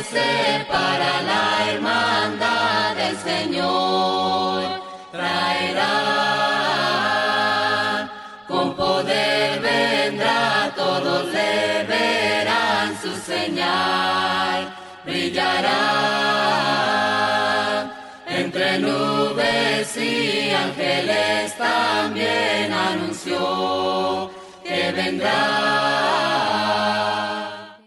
ser para la hermandad del Señor. Traerá, con poder vendrá, todos le verán su señal. Brillará entre nubes y ángeles, también anunció que vendrá.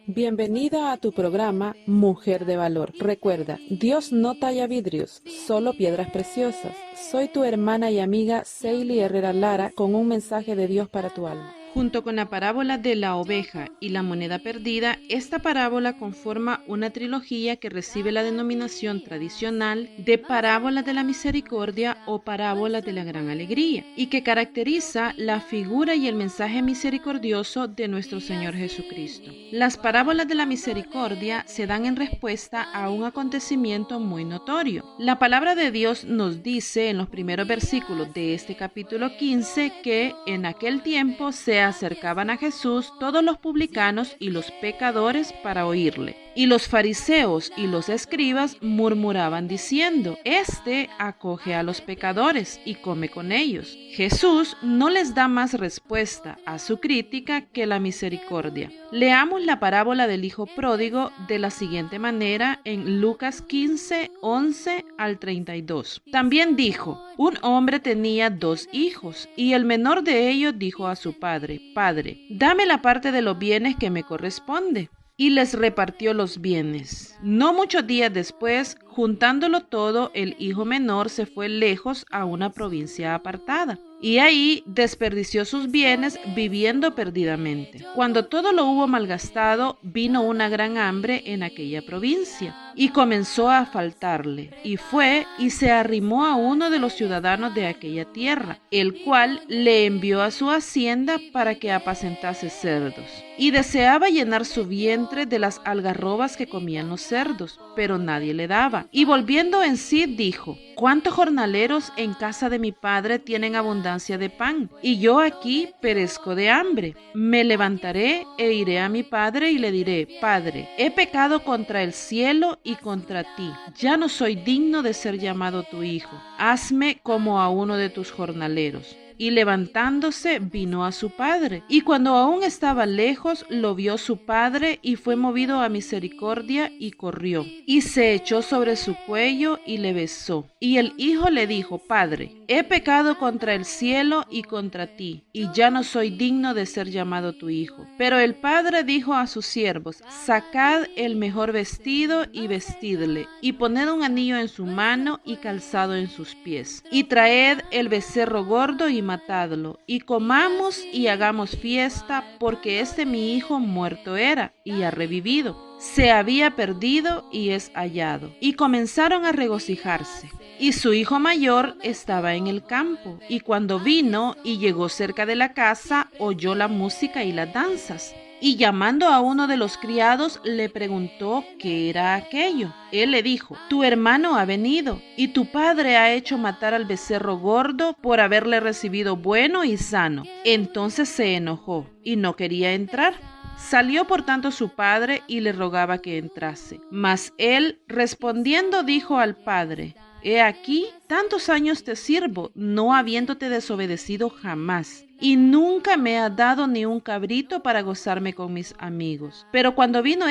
Bienvenida a tu programa Mujer de Valor. Recuerda, Dios no talla vidrios, solo piedras preciosas. Soy tu hermana y amiga Seili Herrera Lara con un mensaje de Dios para tu alma. Junto con la parábola de la oveja y la moneda perdida, esta parábola conforma una trilogía que recibe la denominación tradicional de parábola de la misericordia o parábola de la gran alegría, y que caracteriza la figura y el mensaje misericordioso de nuestro Señor Jesucristo. Las parábolas de la misericordia se dan en respuesta a un acontecimiento muy notorio. La palabra de Dios nos dice en los primeros versículos de este capítulo 15 que en aquel tiempo se acercaban a Jesús todos los publicanos y los pecadores para oírle. Y los fariseos y los escribas murmuraban diciendo: Este acoge a los pecadores y come con ellos. Jesús no les da más respuesta a su crítica que la misericordia. Leamos la parábola del hijo pródigo de la siguiente manera en Lucas 15, 11 al 32. También dijo: Un hombre tenía 2 hijos, y el menor de ellos dijo a su padre: Padre, dame la parte de los bienes que me corresponde. Y les repartió los bienes. No muchos días después, juntándolo todo, el hijo menor se fue lejos a una provincia apartada, y ahí desperdició sus bienes viviendo perdidamente. Cuando todo lo hubo malgastado, vino una gran hambre en aquella provincia, y comenzó a faltarle, y fue y se arrimó a uno de los ciudadanos de aquella tierra, el cual le envió a su hacienda para que apacentase cerdos. Y deseaba llenar su vientre de las algarrobas que comían los cerdos, pero nadie le daba. Y volviendo en sí dijo: ¿Cuántos jornaleros en casa de mi padre tienen abundancia de pan? Y yo aquí perezco de hambre. Me levantaré e iré a mi padre y le diré: Padre, he pecado contra el cielo y contra ti. Ya no soy digno de ser llamado tu hijo. Hazme como a uno de tus jornaleros. Y levantándose vino a su padre. Y cuando aún estaba lejos, lo vio su padre y fue movido a misericordia y corrió. Y se echó sobre su cuello y le besó. Y el hijo le dijo: Padre, he pecado contra el cielo y contra ti, y ya no soy digno de ser llamado tu hijo. Pero el padre dijo a sus siervos: Sacad el mejor vestido y vestidle, y poned un anillo en su mano y calzado en sus pies. Y traed el becerro gordo y matadlo, y comamos y hagamos fiesta, porque mi hijo muerto era y ha revivido. Se había perdido y es hallado. Y comenzaron a regocijarse. Y su hijo mayor estaba en el campo, y cuando vino y llegó cerca de la casa, oyó la música y las danzas. Y llamando a uno de los criados, le preguntó qué era aquello. Él le dijo: Tu hermano ha venido, y tu padre ha hecho matar al becerro gordo por haberle recibido bueno y sano. Entonces se enojó y no quería entrar. Salió por tanto su padre y le rogaba que entrase. Mas él, respondiendo, dijo al padre: He aquí, tantos años te sirvo, no habiéndote desobedecido jamás, y nunca me has dado ni un cabrito para gozarme con mis amigos. Pero cuando vino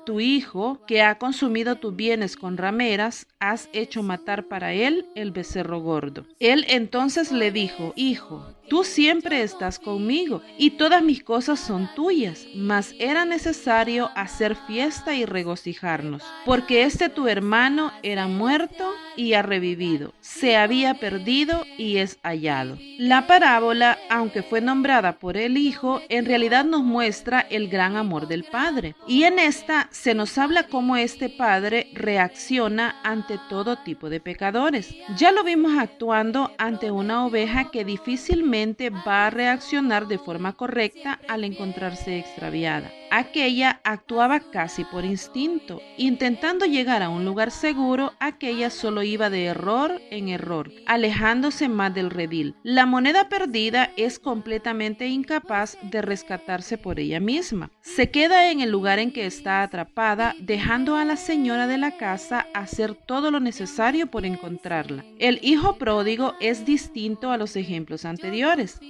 tu hijo, que ha consumido tus bienes con rameras, has hecho matar para él el becerro gordo. Él entonces le dijo: Hijo, tú siempre estás conmigo, y todas mis cosas son tuyas, mas era necesario hacer fiesta y regocijarnos, porque tu hermano era muerto y ha revivido, se había perdido y es hallado. La parábola, aunque fue nombrada por el hijo, en realidad nos muestra el gran amor del padre, y en esta se nos habla cómo padre reacciona ante todo tipo de pecadores. Ya lo vimos actuando ante una oveja que difícilmente va a reaccionar de forma correcta al encontrarse extraviada. Aquella actuaba casi por instinto. Intentando llegar a un lugar seguro, aquella solo iba de error en error, alejándose más del redil. La moneda perdida es completamente incapaz de rescatarse por ella misma. Se queda en el lugar en que está atrapada, dejando a la señora de la casa hacer todo lo necesario por encontrarla. El hijo pródigo es distinto a los ejemplos anteriores.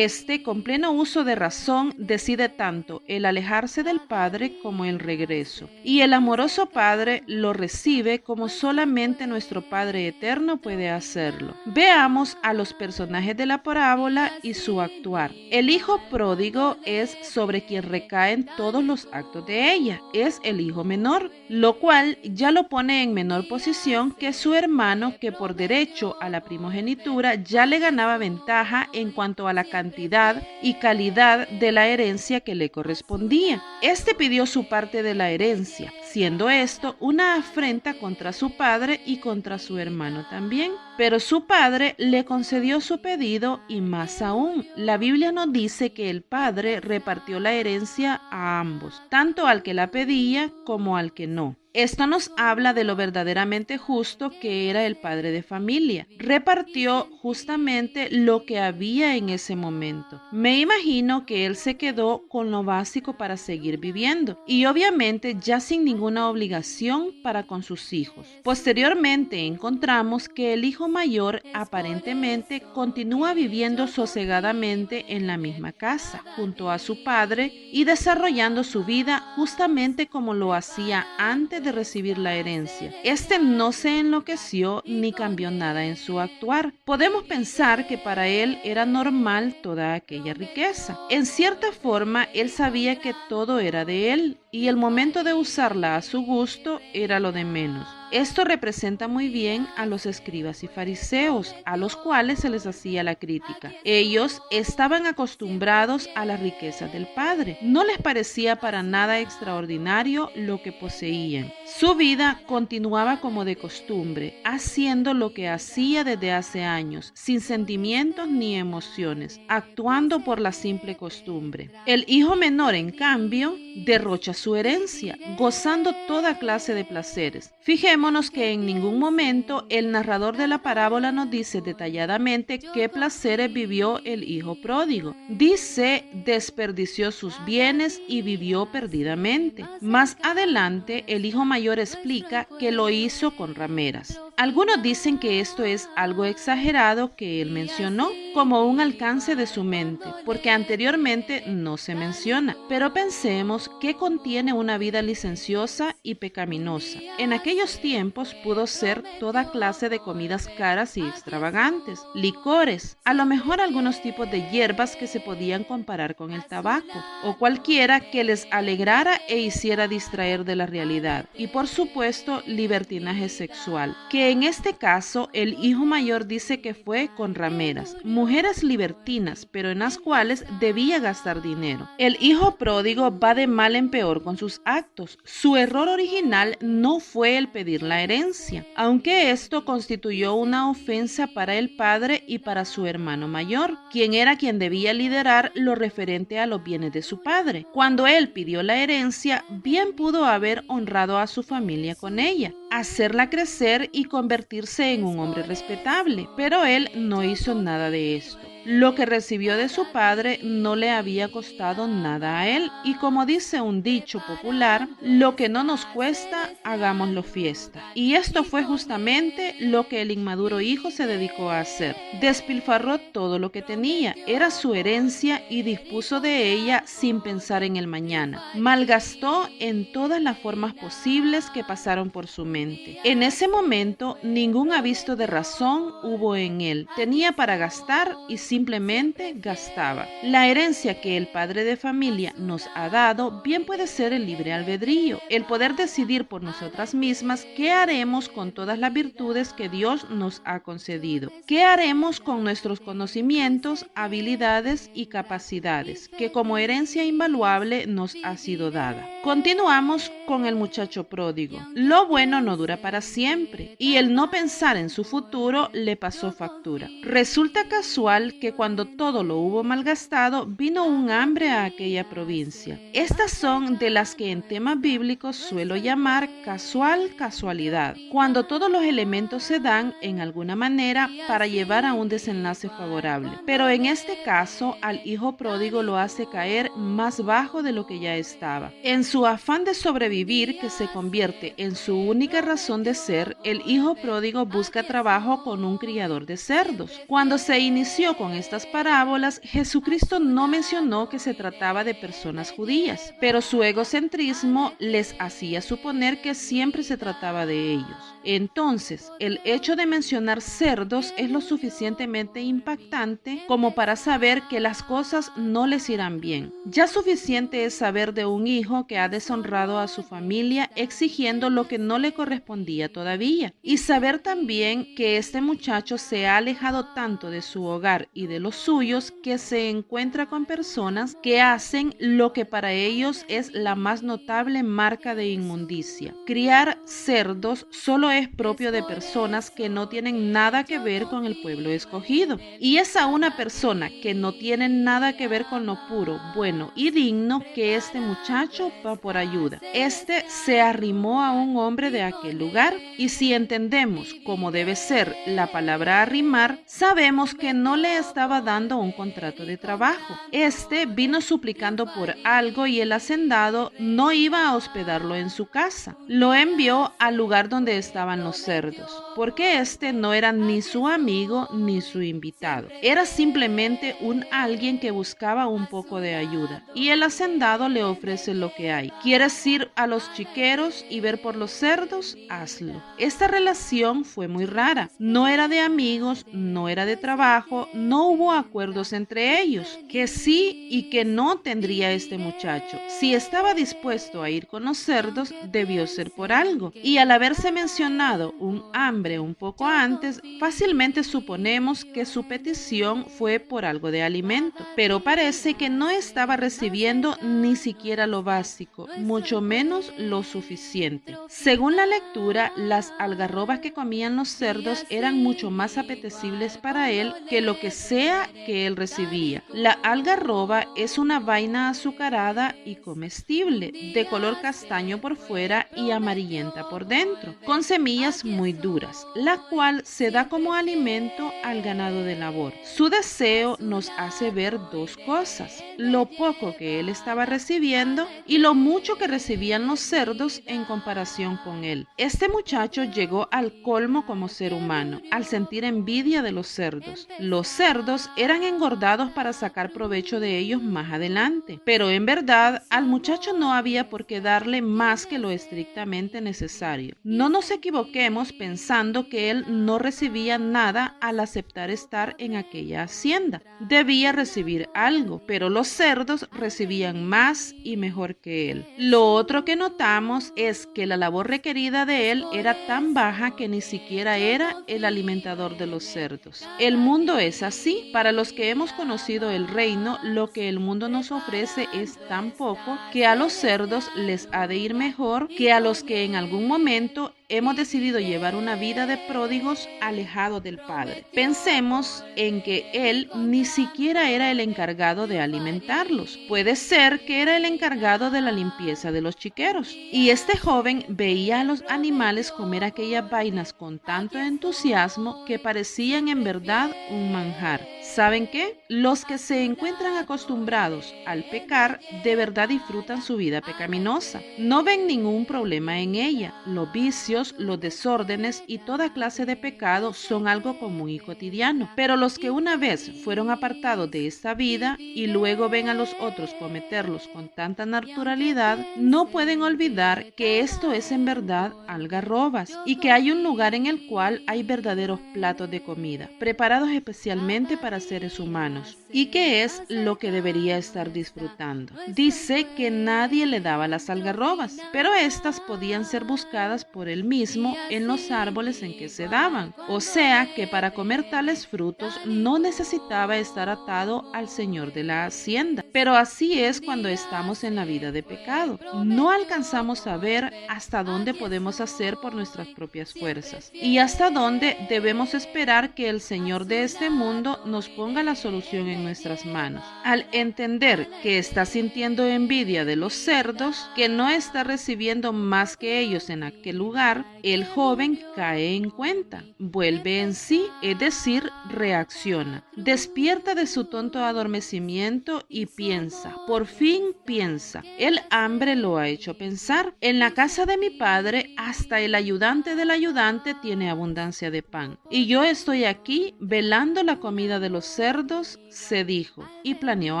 Con pleno uso de razón, decide tanto el alejarse del padre como el regreso. Y el amoroso padre lo recibe como solamente nuestro Padre eterno puede hacerlo. Veamos a los personajes de la parábola y su actuar. El hijo pródigo es sobre quien recaen todos los actos de ella. Es el hijo menor, lo cual ya lo pone en menor posición que su hermano, que por derecho a la primogenitura ya le ganaba ventaja en cuanto a la cantidad y calidad de la herencia que le correspondía. Este pidió su parte de la herencia, siendo esto una afrenta contra su padre y contra su hermano también. Pero su padre le concedió su pedido y más aún. La Biblia nos dice que el padre repartió la herencia a ambos, tanto al que la pedía como al que no. Esto nos habla de lo verdaderamente justo que era el padre de familia. Repartió justamente lo que había en ese momento. Me imagino que él se quedó con lo básico para seguir viviendo y obviamente ya sin ninguna obligación para con sus hijos. Posteriormente encontramos que el hijo mayor aparentemente continúa viviendo sosegadamente en la misma casa junto a su padre y desarrollando su vida justamente como lo hacía antes de recibir la herencia. No se enloqueció ni cambió nada en su actuar. Podemos pensar que para él era normal toda aquella riqueza. En cierta forma, él sabía que todo era de él y el momento de usarla a su gusto era lo de menos. Esto representa muy bien a los escribas y fariseos, a los cuales se les hacía la crítica. Ellos estaban acostumbrados a las riquezas del Padre. No les parecía para nada extraordinario lo que poseían. Su vida continuaba como de costumbre, haciendo lo que hacía desde hace años, sin sentimientos ni emociones, actuando por la simple costumbre. El hijo menor, en cambio, derrocha su herencia, gozando toda clase de placeres. Fijémonos que en ningún momento el narrador de la parábola nos dice detalladamente qué placeres vivió el hijo pródigo. Dice, desperdició sus bienes y vivió perdidamente. Más adelante, el hijo mayor explica que lo hizo con rameras. Algunos dicen que esto es algo exagerado que él mencionó como un alcance de su mente, porque anteriormente no se menciona. Pero pensemos que contiene una vida licenciosa y pecaminosa. En aquellos tiempos pudo ser toda clase de comidas caras y extravagantes, licores, a lo mejor algunos tipos de hierbas que se podían comparar con el tabaco, o cualquiera que les alegrara e hiciera distraer de la realidad. Y por supuesto, libertinaje sexual, que en este caso el hijo mayor dice que fue con rameras, mujeres libertinas, pero en las cuales debía gastar dinero. El hijo pródigo va de mal en peor con sus actos. Su error original no fue el pedir la herencia, aunque esto constituyó una ofensa para el padre y para su hermano mayor, quien era quien debía liderar lo referente a los bienes de su padre. Cuando él pidió la herencia, bien pudo haber honrado a su familia con ella, hacerla crecer y convertirse en un hombre respetable, pero él no hizo nada de esto. Lo que recibió de su padre no le había costado nada a él, y como dice un dicho popular, lo que no nos cuesta, hagámoslo fiesta. Y esto fue justamente lo que el inmaduro hijo se dedicó a hacer. Despilfarró todo lo que tenía, era su herencia, y dispuso de ella sin pensar en el mañana. Malgastó en todas las formas posibles que pasaron por su mente. En ese momento, ningún aviso de razón hubo en él. Tenía para gastar y simplemente gastaba. La herencia que el padre de familia nos ha dado bien puede ser el libre albedrío, el poder decidir por nosotras mismas qué haremos con todas las virtudes que Dios nos ha concedido, qué haremos con nuestros conocimientos, habilidades y capacidades que como herencia invaluable nos ha sido dada. Continuamos con el muchacho pródigo. Lo bueno no dura para siempre y el no pensar en su futuro le pasó factura. Resulta casual que cuando todo lo hubo malgastado, vino un hambre a aquella provincia. Estas son de las que en temas bíblicos suelo llamar casualidad, cuando todos los elementos se dan en alguna manera para llevar a un desenlace favorable. Pero en este caso, al hijo pródigo lo hace caer más bajo de lo que ya estaba. En su afán de sobrevivir, que se convierte en su única razón de ser, el hijo pródigo busca trabajo con un criador de cerdos. Cuando se inició con estas parábolas, Jesucristo no mencionó que se trataba de personas judías, pero su egocentrismo les hacía suponer que siempre se trataba de ellos. Entonces, el hecho de mencionar cerdos es lo suficientemente impactante como para saber que las cosas no les irán bien. Ya suficiente es saber de un hijo que ha deshonrado a su familia exigiendo lo que no le correspondía todavía, y saber también que este muchacho se ha alejado tanto de su hogar y de los suyos que se encuentra con personas que hacen lo que para ellos es la más notable marca de inmundicia. Criar cerdos solo es propio de personas que no tienen nada que ver con el pueblo escogido, y es a una persona que no tiene nada que ver con lo puro, bueno y digno que este muchacho va por ayuda. Este se arrimó a un hombre de aquel lugar, y si entendemos cómo debe ser la palabra arrimar, sabemos que no le estaba dando un contrato de trabajo. Este vino suplicando por algo y el hacendado no iba a hospedarlo en su casa. Lo envió al lugar donde estaban los cerdos, porque este no era ni su amigo ni su invitado. Era simplemente un alguien que buscaba un poco de ayuda, y el hacendado le ofrece lo que hay. ¿Quieres ir a los chiqueros y ver por los cerdos? Hazlo. Esta relación fue muy rara. No era de amigos, no era de trabajo, no hubo acuerdos entre ellos, que sí y que no tendría este muchacho. Si estaba dispuesto a ir con los cerdos, debió ser por algo, y al haberse mencionado un hambre un poco antes, fácilmente suponemos que su petición fue por algo de alimento, pero parece que no estaba recibiendo ni siquiera lo básico, mucho menos lo suficiente. Según la lectura, las algarrobas que comían los cerdos eran mucho más apetecibles para él que lo que sea que él recibía. La algarroba es una vaina azucarada y comestible, de color castaño por fuera y amarillenta por dentro, con semillas muy duras, la cual se da como alimento al ganado de labor. Su deseo nos hace ver dos cosas: lo poco que él estaba recibiendo y lo mucho que recibían los cerdos en comparación con él. Este muchacho llegó al colmo como ser humano, al sentir envidia de los cerdos. Los cerdos eran engordados para sacar provecho de ellos más adelante, pero en verdad al muchacho no había por qué darle más que lo estrictamente necesario. No nos equivoquemos pensando que él no recibía nada al aceptar estar en aquella hacienda. Debía recibir algo, pero los cerdos recibían más y mejor que él. Lo otro que notamos es que la labor requerida de él era tan baja que ni siquiera era el alimentador de los cerdos. El mundo es así. Para los que hemos conocido el reino, lo que el mundo nos ofrece es tan poco que a los cerdos les ha de ir mejor que a los que en algún momento hemos decidido llevar una vida de pródigos alejados del Padre. Pensemos en que él ni siquiera era el encargado de alimentarlos. Puede ser que era el encargado de la limpieza de los chiqueros. Y este joven veía a los animales comer aquellas vainas con tanto entusiasmo que parecían en verdad un manjar. ¿Saben qué? Los que se encuentran acostumbrados al pecar de verdad disfrutan su vida pecaminosa. No ven ningún problema en ella. Los vicios, los desórdenes y toda clase de pecado son algo común y cotidiano. Pero los que una vez fueron apartados de esta vida y luego ven a los otros cometerlos con tanta naturalidad, no pueden olvidar que esto es en verdad algarrobas y que hay un lugar en el cual hay verdaderos platos de comida, preparados especialmente para seres humanos, y que es lo que debería estar disfrutando. Dice que nadie le daba las algarrobas, pero estas podían ser buscadas por él mismo en los árboles en que se daban. O sea que para comer tales frutos no necesitaba estar atado al señor de la hacienda. Pero así es cuando estamos en la vida de pecado. No alcanzamos a ver hasta dónde podemos hacer por nuestras propias fuerzas y hasta dónde debemos esperar que el Señor de este mundo nos ponga la solución en nuestras manos. Al entender que está sintiendo envidia de los cerdos, que no está recibiendo más que ellos en aquel lugar, el joven cae en cuenta, vuelve en sí, es decir, reacciona, despierta de su tonto adormecimiento y piensa, por fin piensa. El hambre lo ha hecho pensar. En la casa de mi padre hasta el ayudante del ayudante tiene abundancia de pan, y yo estoy aquí velando la comida de los cerdos, se dijo, y planeó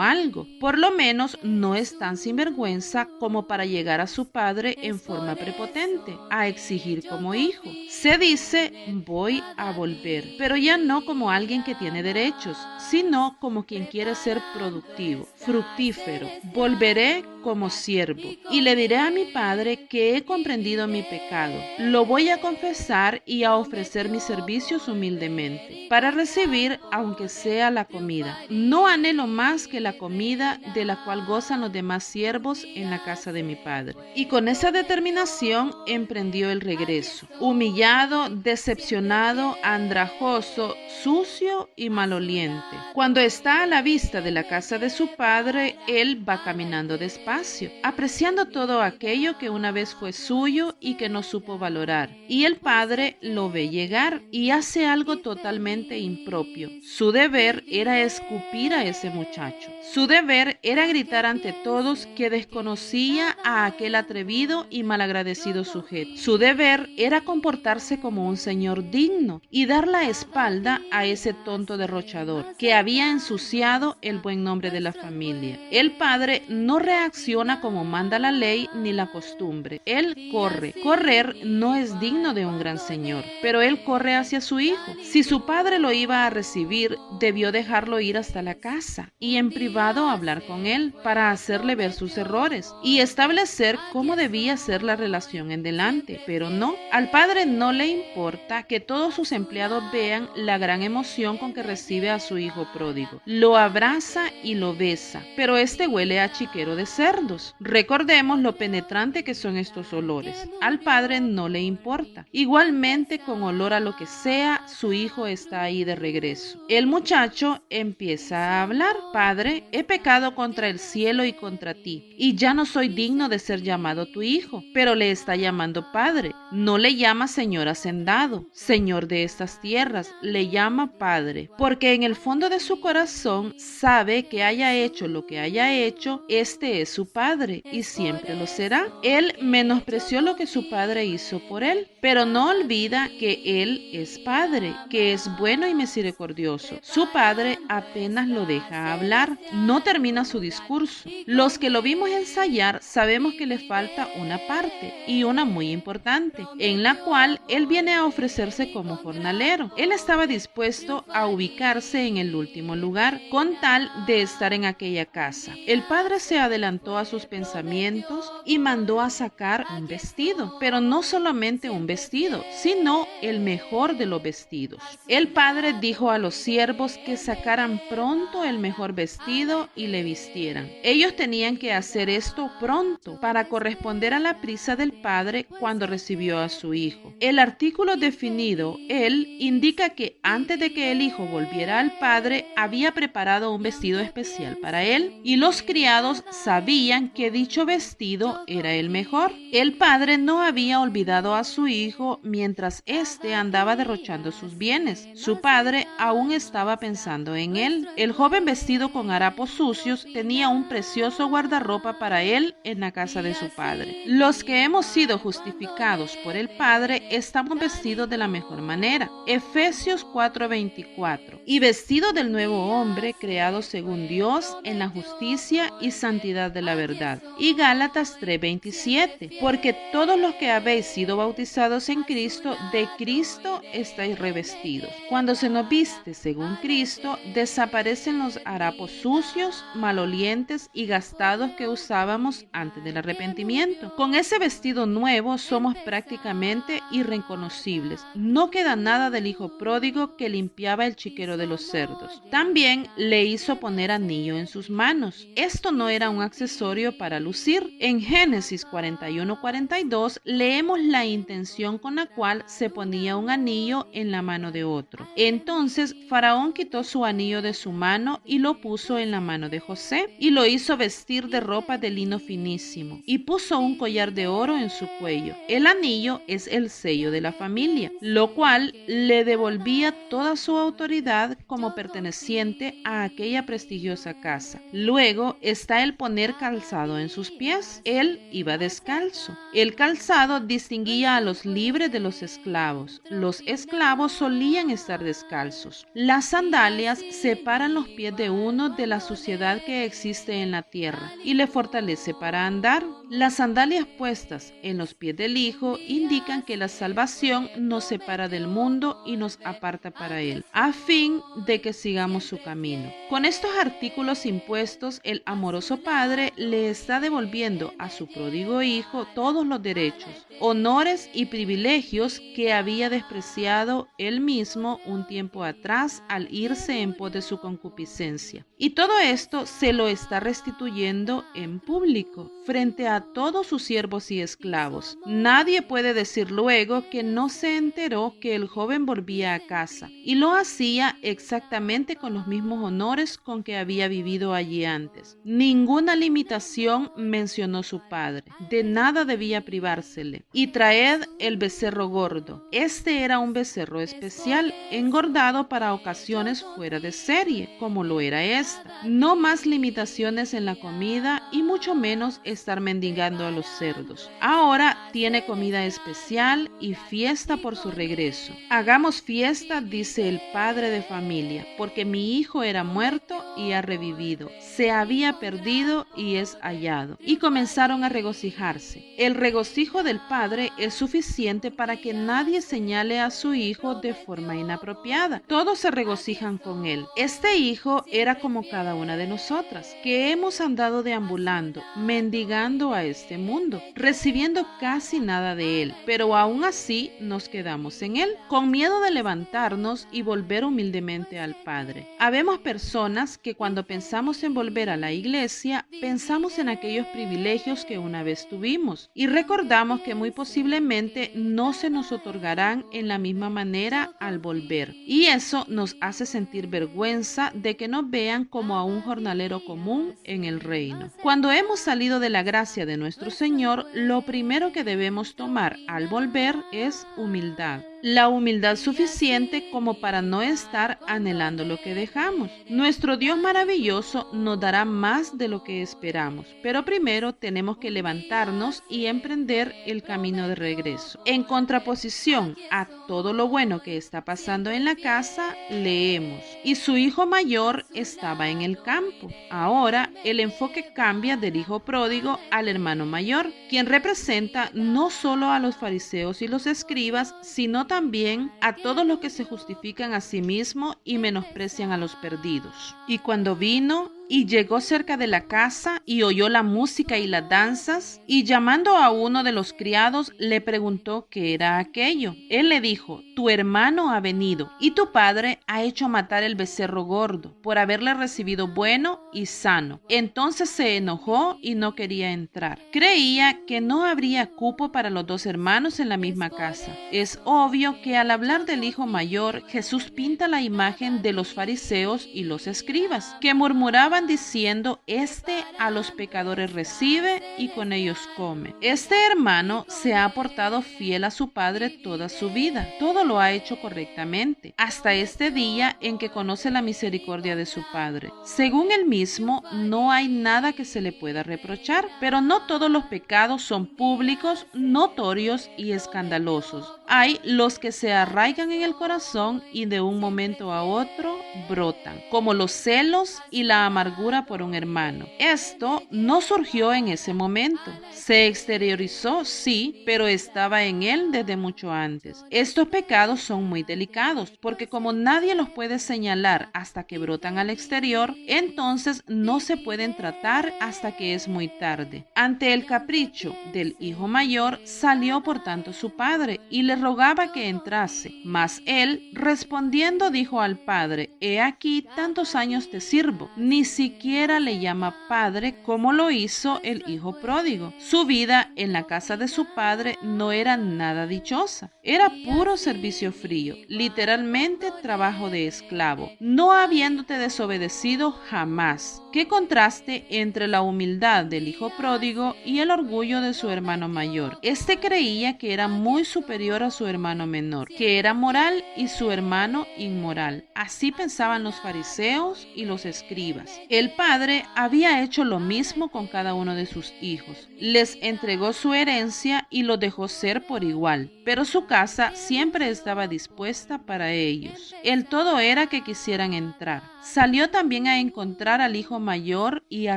algo. Por lo menos no es tan sinvergüenza como para llegar a su padre en forma prepotente, a exigir como hijo. Se dice, voy a volver, pero ya no como alguien que tiene derechos, sino como quien quiere ser productivo, fructífero. Volveré como siervo y le diré a mi padre que he comprendido mi pecado. Lo voy a confesar y a ofrecer mis servicios humildemente para recibir, aunque sea la comida. No anhelo más que la comida de la cual gozan los demás siervos en la casa de mi padre. Y con esa determinación emprendió el regreso, humillado, decepcionado, andrajoso, sucio y maloliente. Cuando está a la vista de la casa de su padre, él va caminando despacio, apreciando todo aquello que una vez fue suyo y que no supo valorar. Y el padre lo ve llegar y hace algo totalmente impropio. Su deber era escupir a ese muchacho. Su deber era gritar ante todos que desconocía a aquel atrevido y malagradecido sujeto. Su deber era comportarse como un señor digno y dar la espalda a ese tonto derrochador que había ensuciado el buen nombre de la familia. El padre no reacciona como manda la ley ni la costumbre. Él corre. Correr no es digno de un gran señor, pero él corre hacia su hijo. Si su padre lo iba a recibir, debió dejarlo ir hasta la casa y en privado hablar con él para hacerle ver sus errores y establecer cómo debía ser la relación en delante. Pero no, al padre no le importa que todos sus empleados vean la gran emoción con que recibe a su hijo pródigo. Lo abraza y lo besa, pero este huele a chiquero de cerdos. Recordemos lo penetrante que son estos olores. Al padre no le importa. Igualmente, con olor a lo que sea, su hijo está ahí de regreso. El muchacho empieza a hablar. Padre, he pecado contra el cielo y contra ti, y ya no soy digno de ser llamado tu hijo. Pero le está llamando padre. No le llama señor hacendado, señor de estas tierras, le llama padre, porque en el fondo de su corazón sabe que haya hecho lo que haya hecho, este es su padre y siempre lo será. Él menospreció lo que su padre hizo por él, pero no olvida que él es padre, que es bueno y misericordioso. Su padre apenas lo deja hablar, no termina su discurso. Los que lo vimos ensayar sabemos que le falta una parte, y una muy importante, en la cual él viene a ofrecerse como jornalero. Él estaba dispuesto a ubicarse en el último lugar con tal de estar en aquella casa. El padre se adelantó a sus pensamientos y mandó a sacar un vestido, pero no solamente un vestido, sino el mejor de los vestidos. El padre dijo a los siervos que sacaran pronto el mejor vestido y le vistieran. Ellos tenían que hacer esto pronto para corresponder a la prisa del padre cuando recibió a su hijo. El artículo definido, él, indica que antes de que el hijo volviera al padre, había preparado un vestido especial para él, y los criados sabían que dicho vestido era el mejor. El padre no había olvidado a su hijo mientras éste andaba derrochando sus bienes. Su padre aún estaba pensando en él. El joven vestido con harapos sucios tenía un precioso guardarropa para él en la casa de su padre. Los que hemos sido justificados por el Padre estamos vestidos de la mejor manera. Efesios 4:24. Y vestido del nuevo hombre creado según Dios en la justicia y santidad de la verdad. Y Gálatas 3:27. Porque todos los que habéis sido bautizados en Cristo, de Cristo estáis revestidos. Cuando se nos viste según Cristo, desaparecen los harapos sucios, malolientes y gastados que usábamos antes del arrepentimiento. Con ese vestido nuevo somos prácticamente prácticamente irreconocibles. No queda nada del hijo pródigo que limpiaba el chiquero de los cerdos. También le hizo poner anillo en sus manos. Esto no era un accesorio para lucir. En Génesis 41:42 leemos la intención con la cual se ponía un anillo en la mano de otro. Entonces Faraón quitó su anillo de su mano y lo puso en la mano de José, y lo hizo vestir de ropa de lino finísimo, y puso un collar de oro en su cuello. El anillo es el sello de la familia, lo cual le devolvía toda su autoridad como perteneciente a aquella prestigiosa casa. Luego está el poner calzado en sus pies. Él iba descalzo. El calzado distinguía a los libres de los esclavos. Los esclavos solían estar descalzos. Las sandalias separan los pies de uno de la suciedad que existe en la tierra y le fortalece para andar. Las sandalias puestas en los pies del Hijo indican que la salvación nos separa del mundo y nos aparta para Él, a fin de que sigamos su camino. Con estos artículos impuestos, el amoroso Padre le está devolviendo a su pródigo hijo todos los derechos, honores y privilegios que había despreciado él mismo un tiempo atrás al irse en pos de su concupiscencia. Y todo esto se lo está restituyendo en público, frente a todos sus siervos y esclavos. Nadie puede decir luego que no se enteró que el joven volvía a casa, y lo hacía exactamente con los mismos honores con que había vivido allí antes. Ninguna limitación mencionó su padre, de nada debía privársele. Y traed el becerro gordo. Este era un becerro especial, engordado para ocasiones fuera de serie, como lo era esta. No más limitaciones en la comida y mucho menos estar mendigando a los cerdos. Ahora tiene comida especial y fiesta por su regreso. Hagamos fiesta, dice el padre de familia, porque mi hijo era muerto y ha revivido. Se había perdido y es hallado. Y comenzaron a regocijarse. El regocijo del padre es suficiente para que nadie señale a su hijo de forma inapropiada. Todos se regocijan con él. Este hijo era como cada una de nosotras, que hemos andado deambulando, mendigando a este mundo, recibiendo casi nada de él, pero aún así nos quedamos en él, con miedo de levantarnos y volver humildemente al Padre. Habemos personas que cuando pensamos en volver a la iglesia, pensamos en aquellos privilegios que una vez tuvimos y recordamos que muy posiblemente no se nos otorgarán en la misma manera al volver. Y eso nos hace sentir vergüenza de que nos vean como a un jornalero común en el reino. Cuando hemos salido de la gracia de nuestro Señor, lo primero que debemos tomar al volver es humildad. La humildad suficiente como para no estar anhelando lo que dejamos. Nuestro Dios maravilloso nos dará más de lo que esperamos, pero primero tenemos que levantarnos y emprender el camino de regreso. En contraposición a todo lo bueno que está pasando en la casa, leemos: y su hijo mayor estaba en el campo. Ahora el enfoque cambia del hijo pródigo al hermano mayor, quien representa no solo a los fariseos y los escribas, sino también a todos los que se justifican a sí mismos y menosprecian a los perdidos. Y cuando vino y llegó cerca de la casa y oyó la música y las danzas, y llamando a uno de los criados le preguntó qué era aquello. Él le dijo: tu hermano ha venido y tu padre ha hecho matar el becerro gordo por haberle recibido bueno y sano. Entonces se enojó y no quería entrar. Creía que no habría cupo para los dos hermanos en la misma casa. Es obvio que al hablar del hijo mayor, Jesús pinta la imagen de los fariseos y los escribas, que murmuraban diciendo: este a los pecadores recibe y con ellos come. Este hermano se ha portado fiel a su padre toda su vida. Todo lo ha hecho correctamente, hasta este día en que conoce la misericordia de su padre. Según él mismo, no hay nada que se le pueda reprochar, pero no todos los pecados son públicos, notorios y escandalosos. Hay los que se arraigan en el corazón y de un momento a otro brotan, como los celos y la amargura por un hermano. Esto no surgió en ese momento. Se exteriorizó, sí, pero estaba en él desde mucho antes. Estos pecados son muy delicados, porque como nadie los puede señalar hasta que brotan al exterior, entonces no se pueden tratar hasta que es muy tarde. Ante el capricho del hijo mayor, salió por tanto su padre y le rogaba que entrase. Mas él, respondiendo, dijo al padre: he aquí tantos años te sirvo. Ni siquiera le llama padre como lo hizo el hijo pródigo. Su vida en la casa de su padre no era nada dichosa. Era puro servicio frío, literalmente trabajo de esclavo, no habiéndote desobedecido jamás. Qué contraste entre la humildad del hijo pródigo y el orgullo de su hermano mayor. Este creía que era muy superior a su hermano menor, que era moral y su hermano inmoral. Así pensaban los fariseos y los escribas. El padre había hecho lo mismo con cada uno de sus hijos. Les entregó su herencia y los dejó ser por igual, pero su casa siempre estaba dispuesta para ellos. El todo era que quisieran entrar. Salió también a encontrar al hijo mayor y a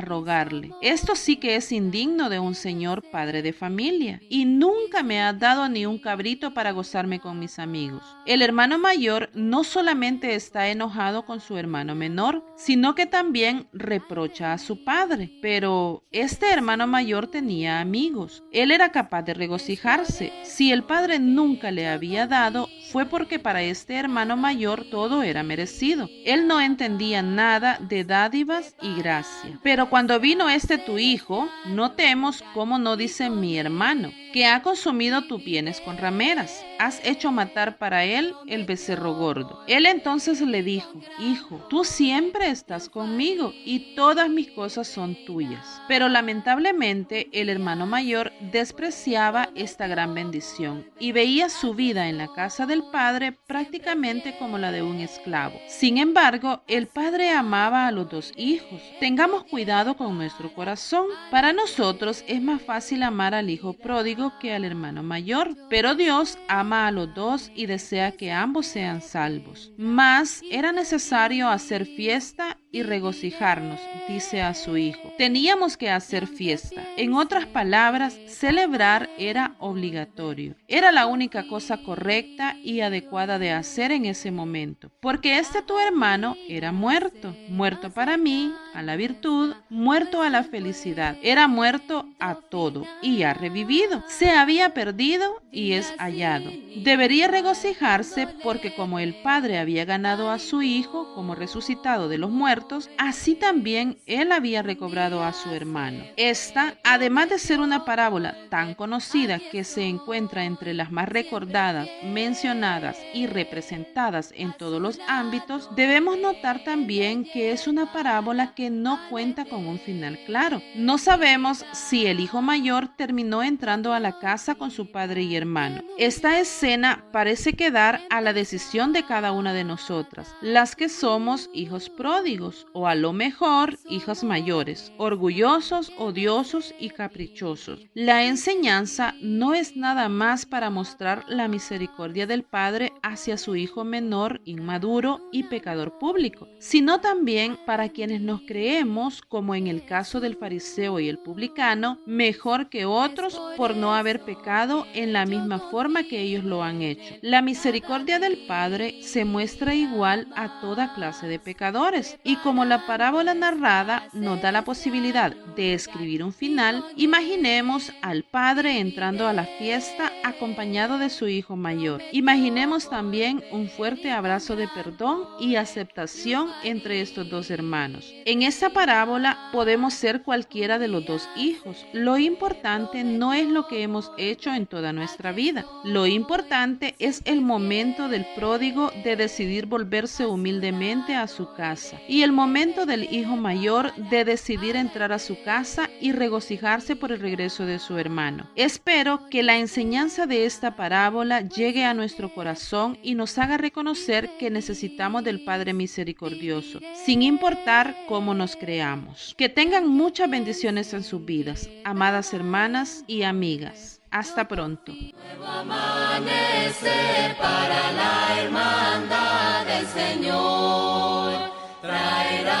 rogarle: esto sí que es indigno de un señor padre de familia, y nunca me has dado ni un cabrito para gozarme con mis amigos. El hermano mayor no solamente está enojado con su hermano menor, sino que también reprocha a su padre. Pero este hermano mayor tenía amigos. Él era capaz de regocijarse. Si el padre nunca le había dado, fue porque para este hermano mayor todo era merecido. Él no entendía nada de dádivas y gracia. Pero cuando vino tu hijo, notemos cómo no dice mi hermano, que ha consumido tus bienes con rameras. Has hecho matar para él el becerro gordo. Él entonces le dijo: hijo, tú siempre estás conmigo y todas mis cosas son tuyas. Pero lamentablemente el hermano mayor despreciaba esta gran bendición y veía su vida en la casa del padre prácticamente como la de un esclavo. Sin embargo, el padre amaba a los dos hijos. Tengamos cuidado con nuestro corazón. Para nosotros es más fácil amar al hijo pródigo que al hermano mayor, pero Dios ama a los dos y desea que ambos sean salvos. Mas era necesario hacer fiesta y regocijarnos, dice a su hijo. Teníamos que hacer fiesta. En otras palabras, celebrar era obligatorio. Era la única cosa correcta y adecuada de hacer en ese momento, porque tu hermano era muerto, muerto para mí, a la virtud, muerto a la felicidad, era muerto a todo y ha revivido. Se había perdido y es hallado. Debería regocijarse porque como el padre había ganado a su hijo como resucitado de los muertos, así también él había recobrado a su hermano. Esta, además de ser una parábola tan conocida que se encuentra entre las más recordadas, mencionadas y representadas en todos los ámbitos, debemos notar también que es una parábola que no cuenta con un final claro. No sabemos si el hijo mayor terminó entrando a la casa con su padre y hermano. Esta escena parece quedar a la decisión de cada una de nosotras, las que somos hijos pródigos o a lo mejor hijos mayores, orgullosos, odiosos y caprichosos. La enseñanza no es nada más para mostrar la misericordia del padre hacia su hijo menor, inmaduro y pecador público, sino también para quienes nos creemos, como en el caso del fariseo y el publicano, mejor que otros por no haber pecado en la misma forma que ellos lo han hecho. La misericordia del Padre se muestra igual a toda clase de pecadores, y como la parábola narrada nos da la posibilidad de escribir un final, imaginemos al padre entrando a la fiesta acompañado de su hijo mayor. Imaginemos también un fuerte abrazo de perdón y aceptación entre estos dos hermanos. En esta parábola podemos ser cualquiera de los dos hijos. Lo importante no es lo que hemos hecho en toda nuestra vida. Lo importante es el momento del pródigo de decidir volverse humildemente a su casa, y el momento del hijo mayor de decidir entrar a su casa y regocijarse por el regreso de su hermano. Espero que la enseñanza de esta parábola llegue a nuestro corazón y nos haga reconocer que necesitamos del Padre misericordioso, sin importar cómo nos creamos. Que tengan muchas bendiciones en sus vidas, amadas hermanas y amigas. Hasta pronto. Nuevo amanecer para la hermandad del Señor traerá,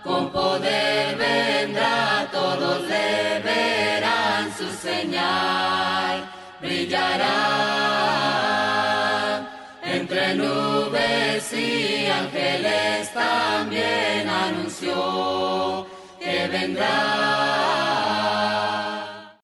con poder vendrá, todos le verán su señal, brillará entre nubes y ángeles también anunció que vendrá